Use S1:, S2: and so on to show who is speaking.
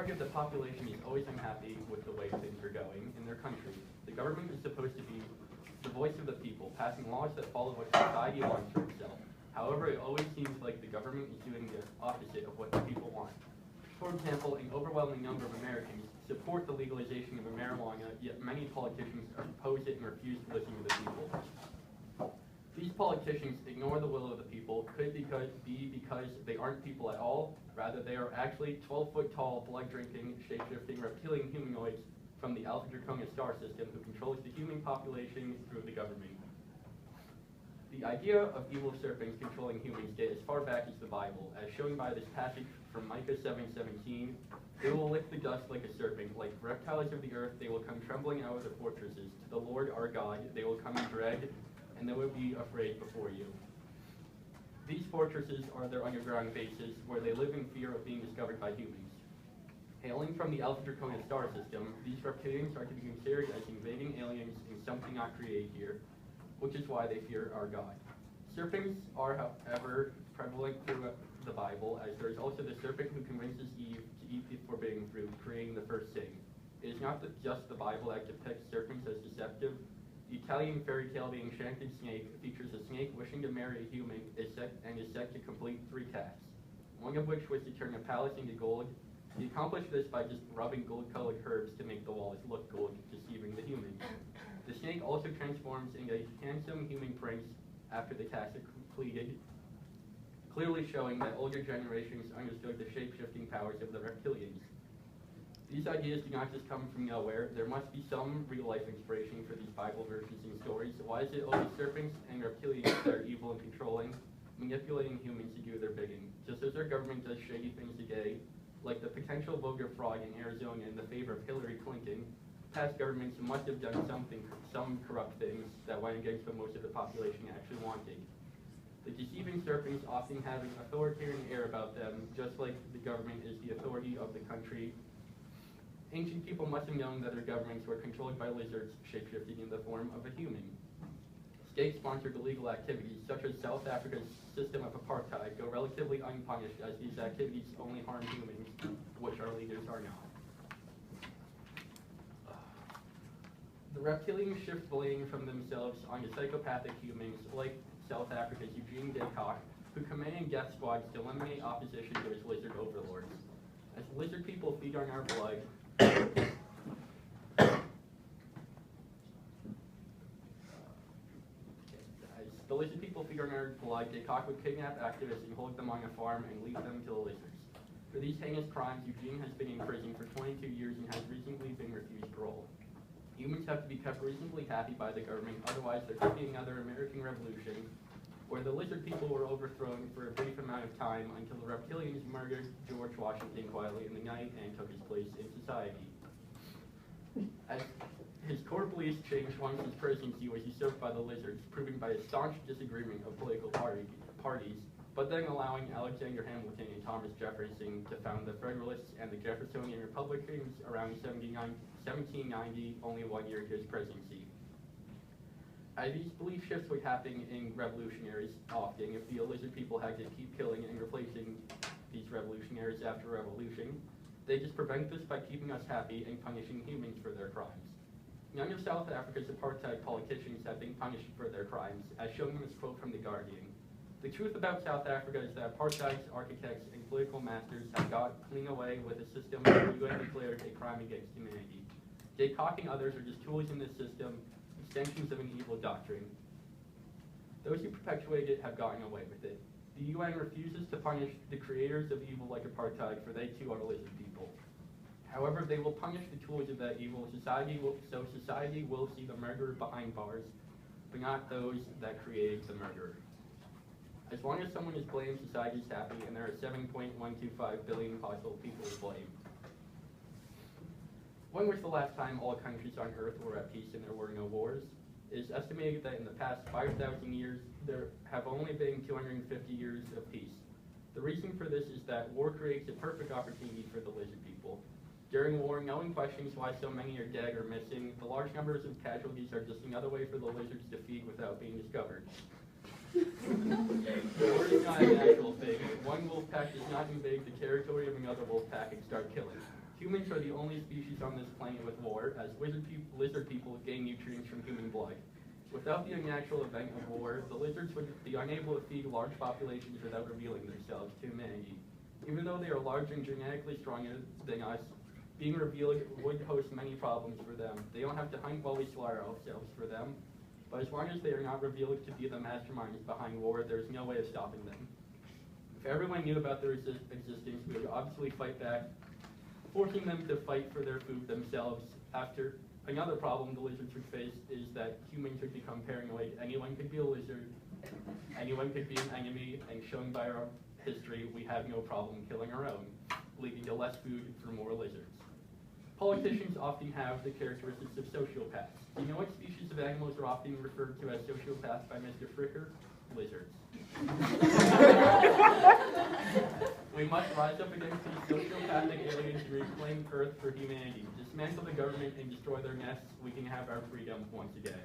S1: majority of the population is always unhappy with the way things are going in their country. The government is supposed to be the voice of the people, passing laws that follow what society wants for itself. However, it always seems like the government is doing the opposite of what the people want. For example, an overwhelming number of Americans support the legalization of marijuana, yet many politicians oppose it and refuse to listen to the people. These politicians ignore the will of the people. Could be because they aren't people at all. Rather, they are actually 12-foot-tall, blood-drinking, shape-shifting reptilian humanoids from the Alpha Draconis star system who controls the human population through the government. The idea of evil serpents controlling humans dates as far back as the Bible, as shown by this passage from Micah 7:17. They will lick the dust like a serpent, like reptiles of the earth. They will come trembling out of their fortresses. To the Lord our God, they will come in dread, and they will be afraid before you. These fortresses are their underground bases, where they live in fear of being discovered by humans. Hailing from the Alpha Draconis star system, these reptilians are to be considered as invading aliens and something not created here, which is why they fear our God. Serpents are, however, prevalent throughout the Bible, as there is also the serpent who convinces Eve to eat the forbidden fruit, creating the first sin. It is not just the Bible that depicts serpents as deceptive. The Italian fairy tale The Enchanted Snake features a snake wishing to marry a human and is set to complete 3 tasks, one of which was to turn a palace into gold. He accomplished this by just rubbing gold-colored herbs to make the walls look gold, deceiving the humans. The snake also transforms into a handsome human prince after the task is completed, clearly showing that older generations understood the shape-shifting powers of the reptilians. These ideas do not just come from nowhere. There must be some real-life inspiration for these Bible verses and stories. Why is it always serpents and reptilians that are evil and controlling, manipulating humans to do their bidding? Just as our government does shady things today, like the potential voter fraud in Arizona in the favor of Hillary Clinton, past governments must have done some corrupt things that went against what most of the population actually wanted. The deceiving serpents often have an authoritarian air about them, just like the government is the authority of the country. Ancient people must have known that their governments were controlled by lizards shapeshifting in the form of a human. State-sponsored illegal activities, such as South Africa's system of apartheid, go relatively unpunished, as these activities only harm humans, which our leaders are not. The reptilians shift blame from themselves onto psychopathic humans, like South Africa's Eugene Descartes, who command death squads to eliminate opposition to his lizard overlords. As lizard people feed on our blood, the lizard people feed on our blood, Descartes would kidnap activists and hold them on a farm and leave them to the lizards. For these heinous crimes, Eugene has been in prison for 22 years and has recently been refused parole. Humans have to be kept reasonably happy by the government, otherwise there could be another American Revolution, where the lizard people were overthrown for a brief amount of time until the reptilians murdered George Washington quietly in the night and took his place in society. As his core beliefs changed once his presidency was usurped by the lizards, proving by a staunch disagreement of political parties, but then allowing Alexander Hamilton and Thomas Jefferson to found the Federalists and the Jeffersonian Republicans around 1790, only 1 year into his presidency. As these belief shifts would happen in revolutionaries often, if the lizard people had to keep killing and replacing these revolutionaries after revolution, they just prevent this by keeping us happy and punishing humans for their crimes. None of South Africa's apartheid politicians have been punished for their crimes, as shown in this quote from The Guardian. The truth about South Africa is that apartheid's architects and political masters have got clean away with a system that the UN declared a crime against humanity. Descartes and others are just tools in this system, extensions of an evil doctrine. Those who perpetuate it have gotten away with it. The UN refuses to punish the creators of evil like apartheid, for they too are lizard people. However, they will punish the tools of that evil. Society will see the murderer behind bars, but not those that created the murderer. As long as someone is blamed, society is happy, and there are 7.125 billion possible people to blame. When was the last time all countries on Earth were at peace and there were no wars? It is estimated that in the past 5,000 years, there have only been 250 years of peace. The reason for this is that war creates a perfect opportunity for the lizard people. During war, no one questions why so many are dead or missing. The large numbers of casualties are just another way for the lizards to feed without being discovered. War is not a natural thing. One wolf pack does not invade the territory of another wolf pack and start killing. Humans are the only species on this planet with war, as lizard people gain nutrients from human blood. Without the unnatural event of war, the lizards would be unable to feed large populations without revealing themselves to humanity. Even though they are larger and genetically stronger than us, being revealed would pose many problems for them. They don't have to hunt while we slaughter ourselves for them, but as long as they are not revealed to be the masterminds behind war, there's no way of stopping them. If everyone knew about their existence, we would obviously fight back, forcing them to fight for their food themselves. After another problem the lizards would face is that humans would become paranoid. Anyone could be a lizard, anyone could be an enemy, and shown by our history, we have no problem killing our own, leading to less food for more lizards. Politicians often have the characteristics of sociopaths. Do you know what species of animals are often referred to as sociopaths by Mr. Fricker? Lizards. We must rise up against these sociopathic aliens and reclaim Earth for humanity. Dismantle the government and destroy their nests. We can have our freedom once again.